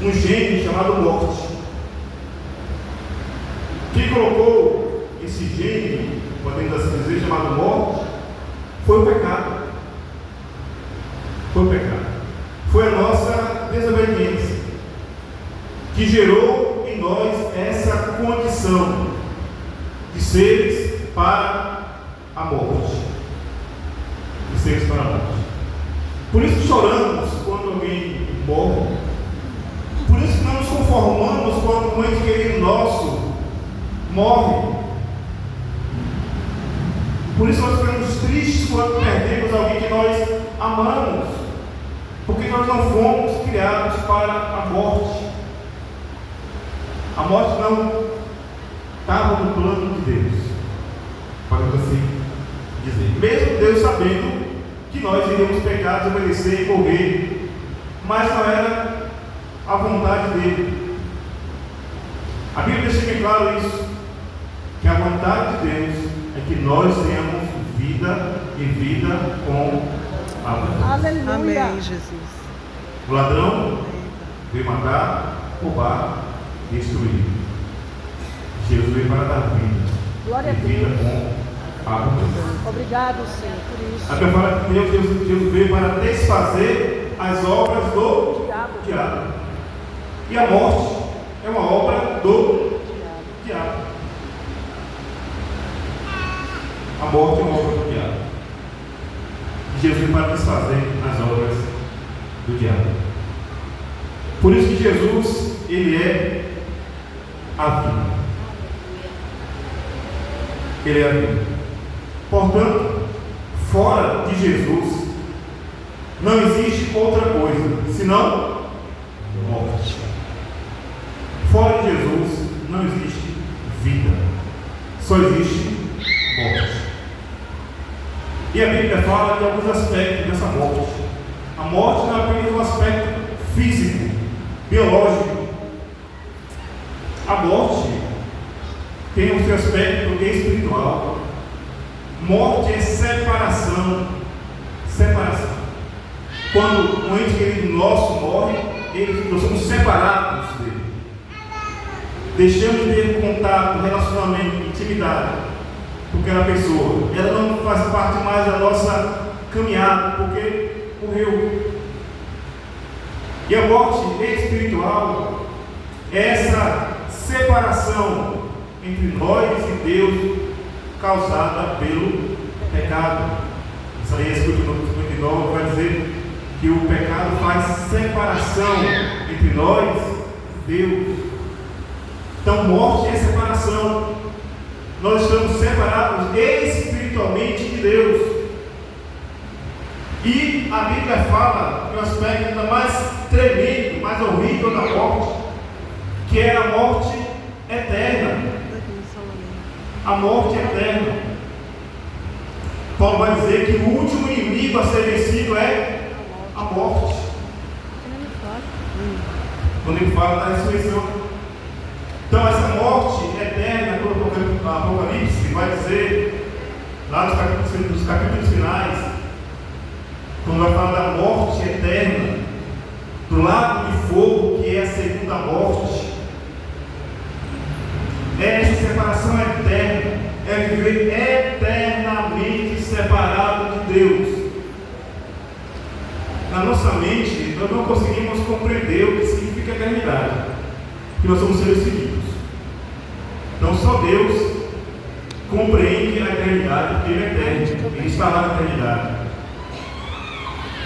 um gene chamado morte. Quem colocou esse gene, podemos assim dizer, chamado morte, foi o pecado. Foi o pecado. Foi a nossa desobediência que gerou em nós essa condição de seres para a morte. De seres para a morte. Por isso que choramos quando alguém morre. Por isso que não nos conformamos quando um ente querido nosso morre. Por isso nós ficamos tristes quando perdemos alguém que nós amamos. Porque nós não fomos criados para a morte. A morte não estava no plano de Deus, podemos assim dizer. Mesmo Deus sabendo que nós iríamos pecar, desobedecer e morrer, mas não era a vontade dele. A Bíblia deixa bem claro isso, que a vontade de Deus é que nós tenhamos vida e vida com abundância. Amém, Jesus. O ladrão veio matar, roubar, destruir. Jesus veio para dar vida. Glória a e vida Deus. com abundância. Obrigado, Senhor, por isso. A Bíblia fala que Deus veio para desfazer as obras do diabo. E a morte é uma obra do diabo. A morte é uma obra do diabo. E Jesus veio para desfazer as obras do diabo. Por isso que Jesus, ele é a vida. Ele é a vida. Portanto, fora de Jesus não existe outra coisa senão morte. Fora de Jesus não existe vida, só existe morte. E a Bíblia fala de alguns aspectos dessa morte. A morte não é apenas um aspecto físico, biológico. A morte tem o seu aspecto espiritual. Morte é separação. Separação. Quando um ente querido nosso morre, nós somos separados dele. Deixamos de ter contato, relacionamento, intimidade com aquela pessoa. Ela não faz parte mais da nossa caminhada, porque morreu. E a morte espiritual é essa separação entre nós e Deus causada pelo pecado. Isaías 59 vai dizer que o pecado faz separação entre nós e Deus. Então, morte é separação. Nós estamos separados espiritualmente de Deus. E a Bíblia fala que o aspecto ainda mais tremendo, mais horrível da morte, que é a morte eterna. A morte eterna. Paulo vai dizer que o último inimigo a ser vencido é a morte. Quando ele fala da ressurreição. Então essa morte eterna, quando o Apocalipse vai dizer, lá nos capítulos finais, quando vai falar da morte eterna, do lago de fogo, que é a segunda morte, essa separação eterna, é viver eternamente separado de Deus. Na nossa mente, nós não conseguimos compreender o que significa eternidade, porque nós somos seres finitos. Então só Deus compreende a eternidade, porque Ele é eterno, Ele está lá na eternidade.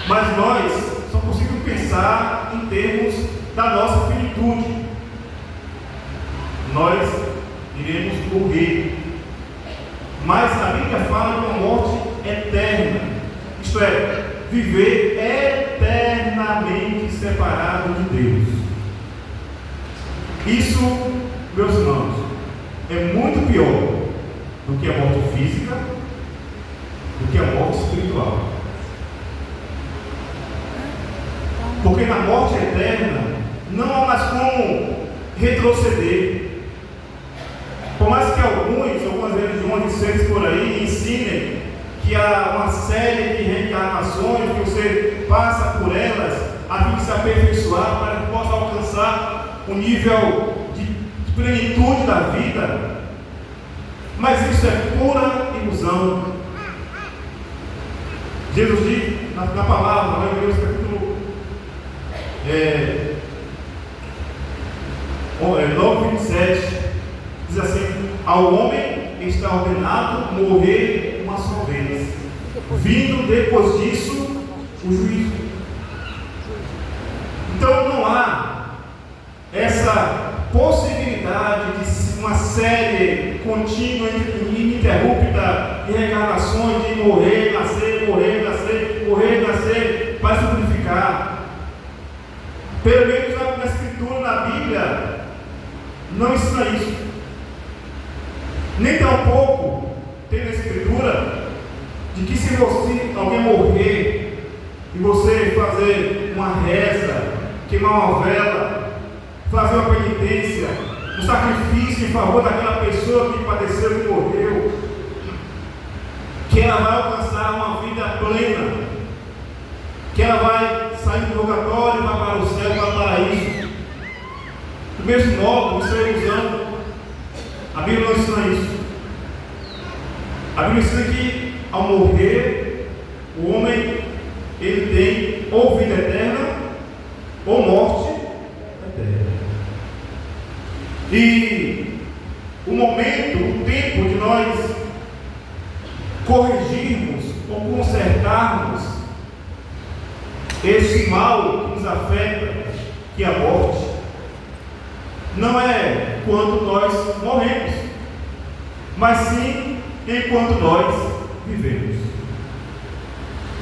Mas nós só conseguimos pensar em termos da nossa finitude. Nós iremos morrer. Mas a Bíblia fala de uma morte eterna, isto é, viver eternamente separado de Deus. Isso, meus irmãos, é muito pior do que a morte física, do que a morte espiritual. Porque na morte eterna não há mais como retroceder. Por mais que algumas religiões discentes por aí ensinem que há uma série de reencarnações, que você passa por elas a fim de se aperfeiçoar para que possa alcançar um nível de plenitude da vida, mas isso é pura ilusão. Jesus diz na palavra, lá em Hebreus capítulo 9:27, diz assim: ao homem está ordenado morrer uma só vez, vindo depois disso o juízo. Então não há essa possibilidade de uma série contínua e ininterrupta de reencarnações, de morrer, nascer, morrer, nascer, morrer, nascer, para se purificar. Pelo menos na Escritura, na Bíblia, não ensina isso. Nem tampouco tem na Escritura de que se alguém morrer e você fazer uma reza, queimar uma vela, fazer uma penitência, um sacrifício em favor daquela pessoa que padeceu e morreu, que ela vai alcançar uma vida plena, que ela vai sair do purgatório e vai para o céu, para o paraíso. Do mesmo modo, isso é ilusão. A Bíblia não ensina isso. A Bíblia ensina que ao morrer, o homem ele tem ou vida eterna ou morte eterna. E o momento, o tempo de nós corrigirmos ou consertarmos esse mal que nos afeta, que é a morte, não é quando nós morremos, mas sim enquanto nós vivemos.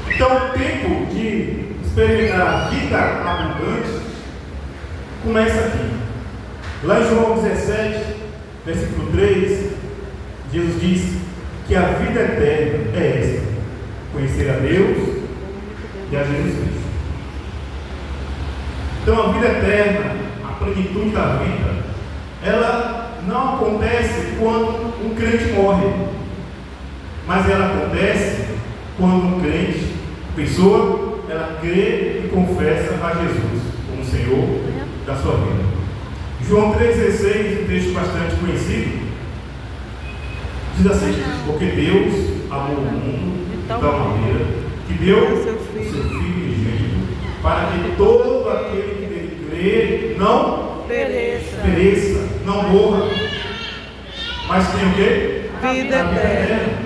Então, o tempo de experimentar a vida abundante começa aqui. Lá em João 17, versículo 3, Jesus diz que a vida eterna é esta: conhecer a Deus e a Jesus Cristo. Então, a vida eterna, a plenitude da vida, ela não acontece quando um crente morre, mas ela acontece quando um crente, pessoa, ela crê e confessa a Jesus como Senhor da sua vida. João 3,16, um texto bastante conhecido, diz assim: porque Deus amou o mundo de tal maneira que deu o seu Filho unigênito, para que todo aquele que nele crê não pereça, não morra, mas tenha o quê? Vida eterna.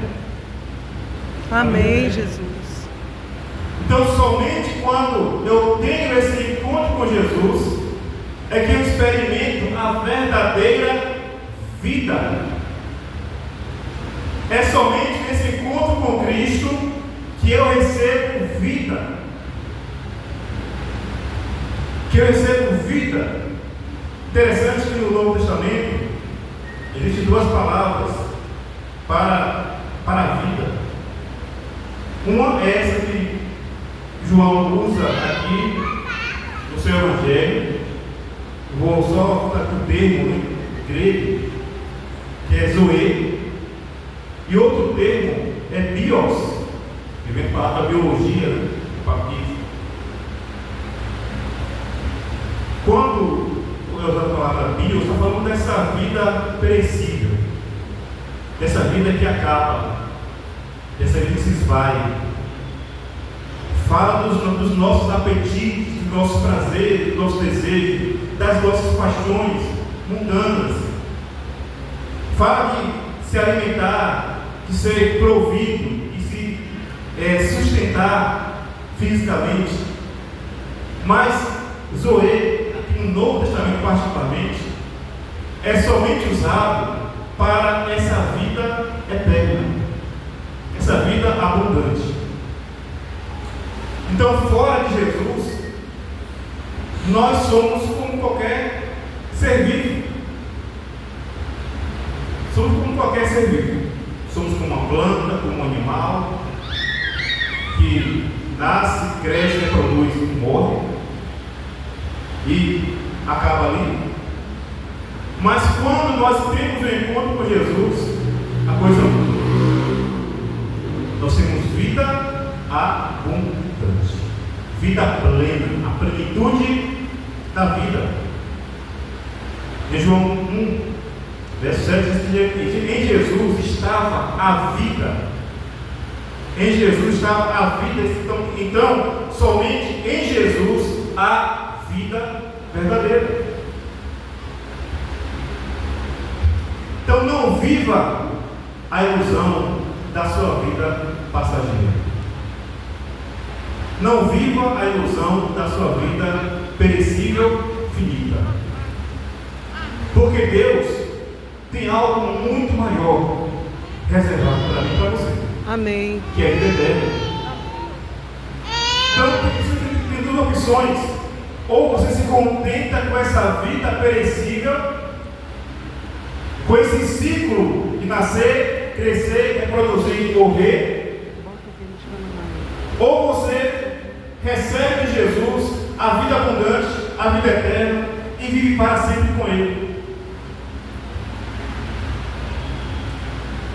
Amém, Jesus. Então, somente quando eu tenho esse encontro com Jesus é que eu experimento a verdadeira vida. É somente nesse encontro com Cristo que eu recebo vida. Interessante que no Novo Testamento existem duas palavras para a vida. Uma é essa que João usa aqui no seu Evangelho. Vou só botar aqui o termo grego, que é zoe, e outro termo é bios, que vem da palavra biologia, né? Quando eu uso a palavra bios, está falando dessa vida perecível, dessa vida que acaba, dessa vida que se esvai. Fala dos nossos apetites, dos nossos prazeres, dos nossos desejos, das nossas paixões mundanas. Fala de se alimentar, de ser provido e se sustentar fisicamente. Mas zoe, aqui no Novo Testamento particularmente, é somente usado para essa vida eterna, essa vida abundante. Então, fora de Jesus, nós somos como qualquer ser vivo. Somos como qualquer ser vivo. Somos como uma planta, como um animal, que nasce, cresce, reproduz e morre, e acaba ali. Mas quando nós temos o encontro com Jesus, a coisa muda. Nós temos vida abundante, vida plena, a plenitude da vida. Em João 1, verso 7, diz que em Jesus estava a vida. Em Jesus estava a vida. Então, somente em Jesus há vida verdadeira. Então, não viva a ilusão da sua vida passageira. Não viva a ilusão da sua vida perecível, finita. Porque Deus tem algo muito maior reservado para mim e para você. Amém. Que é a vida eterna. Então, você tem duas opções. Ou você se contenta com essa vida perecível, com esse ciclo de nascer, crescer, reproduzir e morrer. Ou você recebe de Jesus a vida abundante, a vida eterna e vive para sempre com Ele.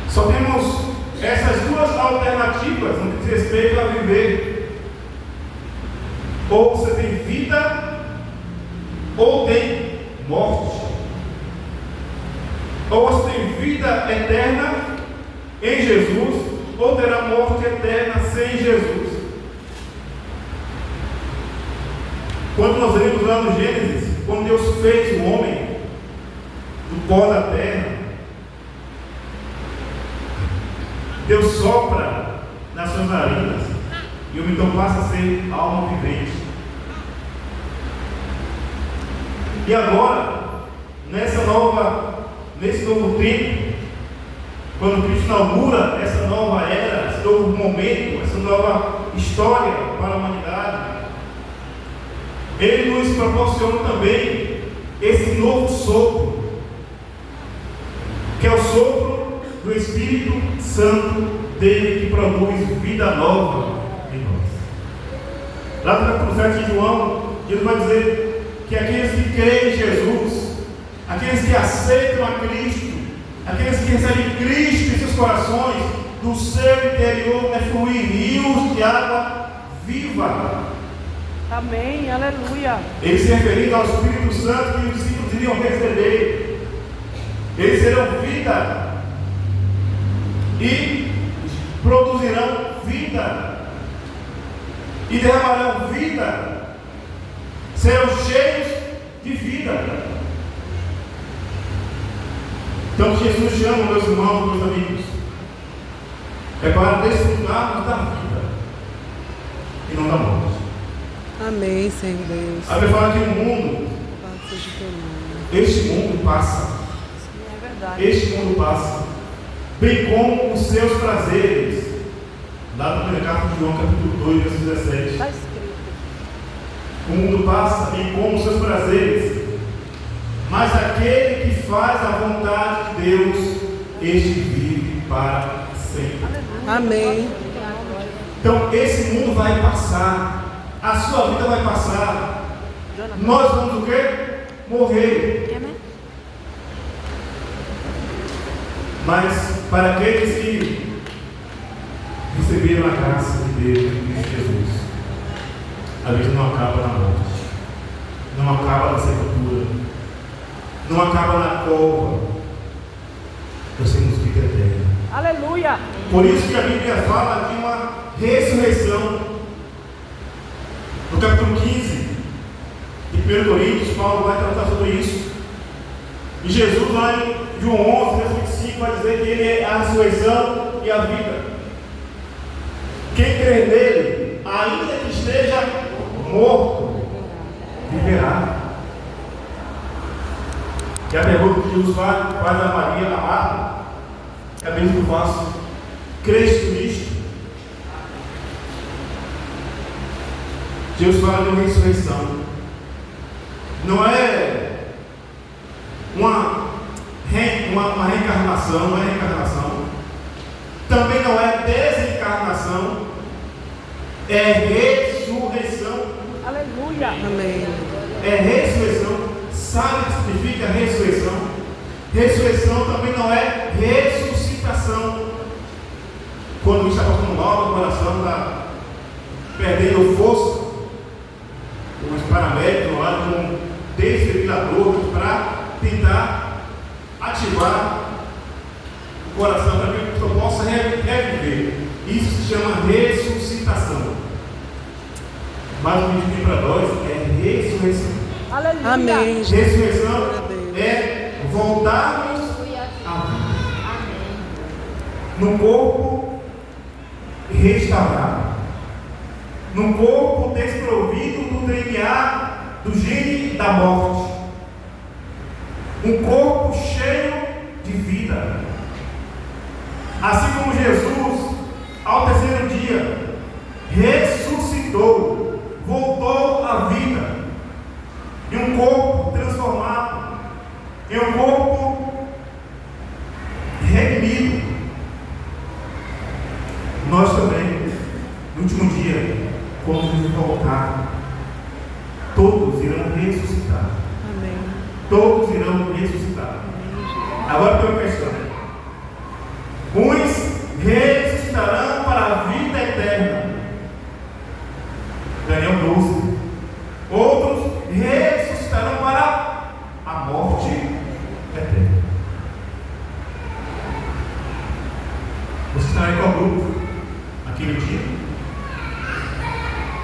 Só temos essas duas alternativas no que diz respeito a viver. Ou você tem vida, ou tem morte. Ou você tem vida eterna em Jesus, ou terá morte eterna sem Jesus. Quando nós lemos lá no Gênesis, quando Deus fez o homem do pó da terra, Deus sopra nas suas narinas e o homem então passa a ser alma vivente. E agora, nesse novo tempo, quando Cristo inaugura essa nova era, esse novo momento, essa nova história para a humanidade, Ele nos proporciona também esse novo sopro, que é o sopro do Espírito Santo dele, que produz vida nova em nós. Lá no capítulo 7 de João, Jesus vai dizer que aqueles que creem em Jesus, aqueles que aceitam a Cristo, aqueles que recebem Cristo em seus corações, do seu interior vai fluir rios de água viva. Amém, aleluia. Ele se referindo ao Espírito Santo que os discípulos iriam receber. Eles serão vida e produzirão vida e derramarão vida, serão cheios de vida. Então Jesus chama, meus irmãos, meus amigos, é para desfrutarmos da vida e não da morte. Amém, Senhor Deus. A Bíblia fala que o mundo, este mundo passa. Sim, é verdade. Este mundo passa, bem como os seus prazeres. Lá no primeiro capítulo de João, capítulo 2, verso 17. Está escrito. O mundo passa, bem como os seus prazeres. Mas aquele que faz a vontade de Deus, este vive para sempre. Amém. Então, esse mundo vai passar. A sua vida vai passar. Nós vamos o quê? Morrer. Mas para aqueles que receberam a graça de Deus em Cristo Jesus, a vida não acaba na morte, não acaba na sepultura, não acaba na cova. Nós temos vida eterna. Aleluia. Por isso que a Bíblia fala de uma ressurreição. No capítulo 15 de 1 Coríntios, Paulo vai tratar sobre isso. E Jesus, lá em João 11, verso 25, vai dizer que Ele é a ressurreição e a vida. Quem crer nele, ainda que esteja morto, viverá. E a pergunta que Jesus faz a Maria, a Marta, é a mesma que eu faço: crês nisto? Deus fala de uma ressurreição. Não é uma reencarnação, não é reencarnação. Também não é desencarnação. É ressurreição. Aleluia. Amém. É ressurreição. Sabe o que significa ressurreição? Ressurreição também não é ressuscitação. Quando está passando mal no coração, está perdendo força, os paramédicos lá com um desfibrilador para tentar ativar o coração para que a pessoa possa reviver. Isso se chama ressuscitação. Mas o que tem para nós é ressurreição. Aleluia. Amém. Ressurreição é voltarmos à vida. No corpo restaurado. No corpo desprovido do DNA do gene da morte. Um corpo cheio de vida. Assim como Jesus, ao terceiro dia, ressuscitou, voltou à vida, em um corpo transformado, em um corpo redimido. Nós também, no último dia, quando Jesus voltar, todos irão ressuscitar. Amém. Todos irão ressuscitar. Agora tem uma questão. Uns ressuscitarão para a vida eterna. Daniel 12. Outros ressuscitarão para a morte eterna. Você estará em qual grupo? Aquele dia?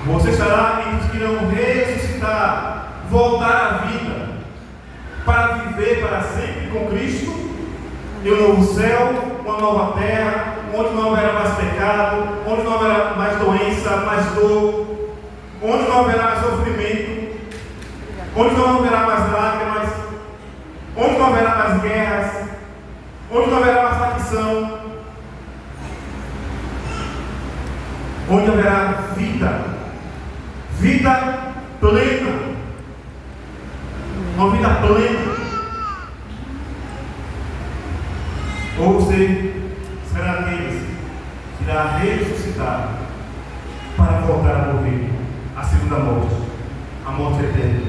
Você estará entre os que irão ressuscitar, voltar à vida, para viver para sempre com Cristo, e um novo céu, uma nova terra, onde não haverá mais pecado, onde não haverá mais doença, mais dor, onde não haverá mais sofrimento, onde não haverá mais lágrimas, onde não haverá mais guerras, onde não haverá mais facção, onde haverá vida plena, uma vida plena. Ou você será aqueles que irá ressuscitar para voltar a morrer a segunda morte, a morte eterna,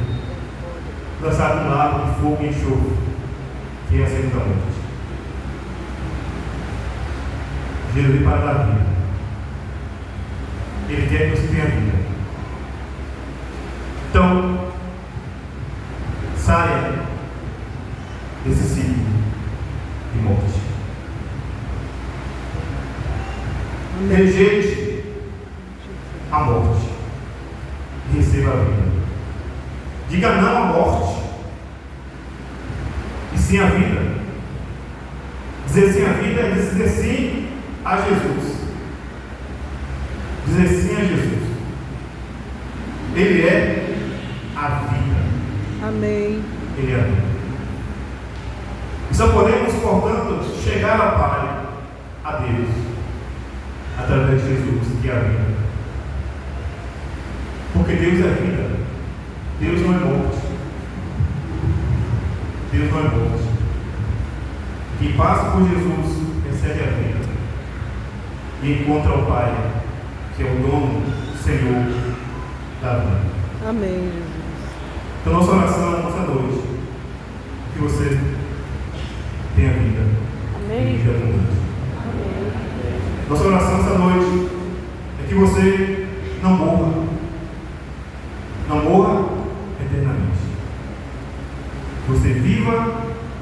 lançado no lago de fogo e enxofre, que é a segunda morte. Jesus veio para dar vida. Ele quer que você tenha vida. Então, saia desse ciclo de morte. Rejeite a morte e receba a vida. Diga não à morte e sim à vida. Dizer sim à vida é dizer sim a Jesus. Dizer sim a Jesus. Ele é a vida. Amém. Ele é a vida. E só podemos, portanto, chegar ao Pai, a Deus, através de Jesus, que é a vida. Porque Deus é vida. Deus não é morte. Deus não é morte. Quem passa por Jesus recebe a vida e encontra o Pai, que é o dono, Senhor da vida. Amém, Jesus. Então, nossa oração essa noite é que você tenha vida. Amém. E vida abundante. Nossa oração essa noite é que você não morra. Não morra eternamente. Você viva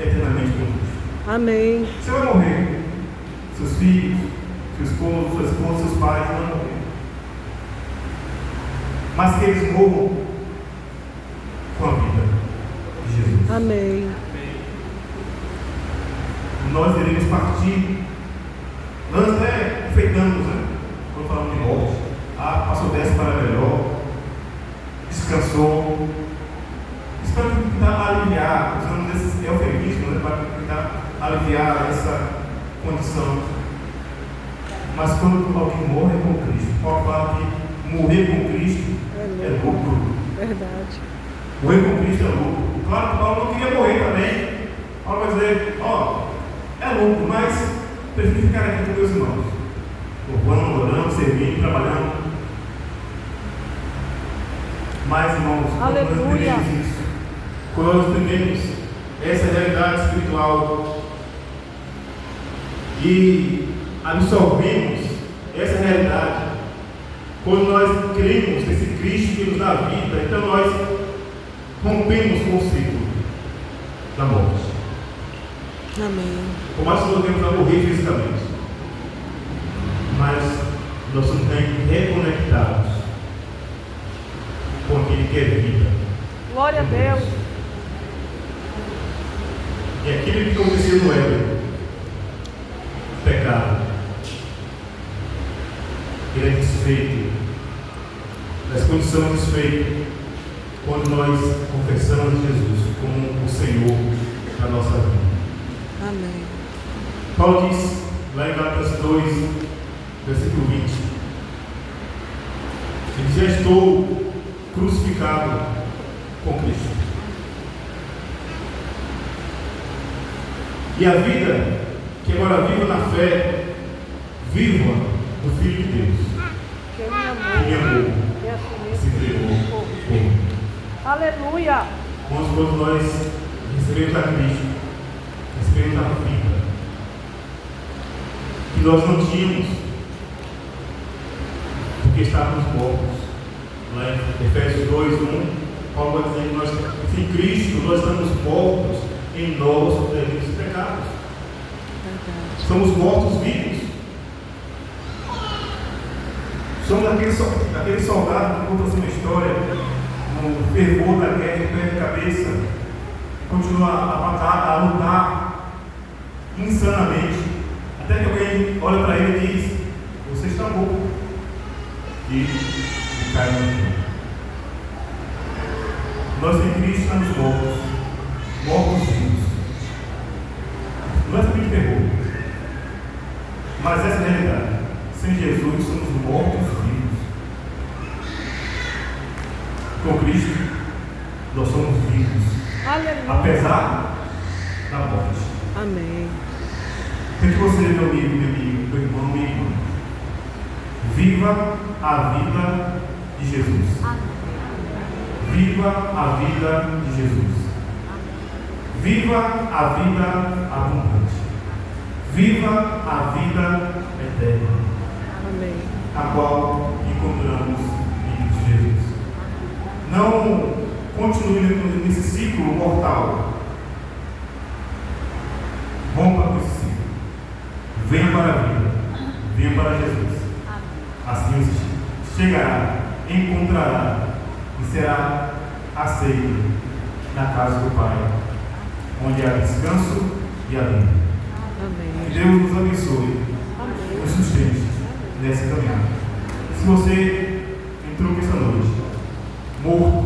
eternamente com Cristo. Amém. Você vai morrer. Seus filhos, seu esposo, sua esposa, seus pais vão morrer. Mas que eles morram com a vida de Jesus. Amém. Nós iremos partir. Nós até enfeitamos, né? Quando falamos de morte. Passou dessa para melhor. Descansou. Isso para tentar aliviar, usando esses eufemismos, né? Para tentar aliviar essa condição. Mas quando alguém morre com Cristo, Paulo fala que morrer com Cristo é lucro. Verdade. Morrer com Cristo é lucro. Claro que Paulo não queria morrer também. Paulo vai dizer, é lucro, mas prefiro ficar aqui com meus irmãos. Louvando, orando, servindo, trabalhando. Mas, irmãos, quando nós entendemos isso, quando nós entendemos essa realidade espiritual e absorvemos essa realidade, quando nós cremos nesse Cristo que nos dá vida, então nós rompemos com o ciclo. da morte. Amém. Por mais que nós temos a morrer fisicamente, mas nós somos reconectados com aquele que é vida. Glória a Deus. E aquilo que aconteceu no Éden, pecado, ele é desfeito, as condições são desfeitas quando nós confessamos Jesus como o Senhor da nossa vida. Amém. Paulo diz lá em Gálatas 2, versículo 20: ele diz: já estou crucificado com Cristo. E a vida que agora vivo na fé, viva do Filho de Deus, Que me que me amou. amou, Que assim se entregou por mim. Aleluia. Quando nós recebemos a Cristo, recebemos a vida que nós não tínhamos, porque estávamos mortos. Lá em Efésios 2, 1, Paulo vai dizer que nós, em Cristo, nós estamos mortos em nossos delitos e pecados. Verdade. Somos mortos vivos. Somos aquele soldado que conta a sua história no fervor da guerra, de pé de cabeça, continua a batalha, a lutar insanamente, até que alguém olha para ele e diz: você está morto. E cai no chão. Nós em Cristo estamos mortos, mortos vivos. Não é filme de terror, mas essa é a realidade. Sem Jesus somos mortos vivos. Com Cristo nós somos vivos, Aleluia. apesar da morte. Amém. O que você, meu amigo, meu irmão, minha irmã? Viva a vida de Jesus. Viva a vida de Jesus. Viva a vida abundante. Viva a vida eterna, Amém. a qual encontramos em Cristo Jesus. Não continue nesse ciclo mortal. Rompa com esse ciclo. Venha para a vida. Venha para Jesus. Assim você chegará, encontrará e será aceito na casa do Pai, onde há descanso e a vida. Amém. Que Deus nos abençoe, Amém. nos sustente nessa caminhada. Se você entrou aqui esta noite morto,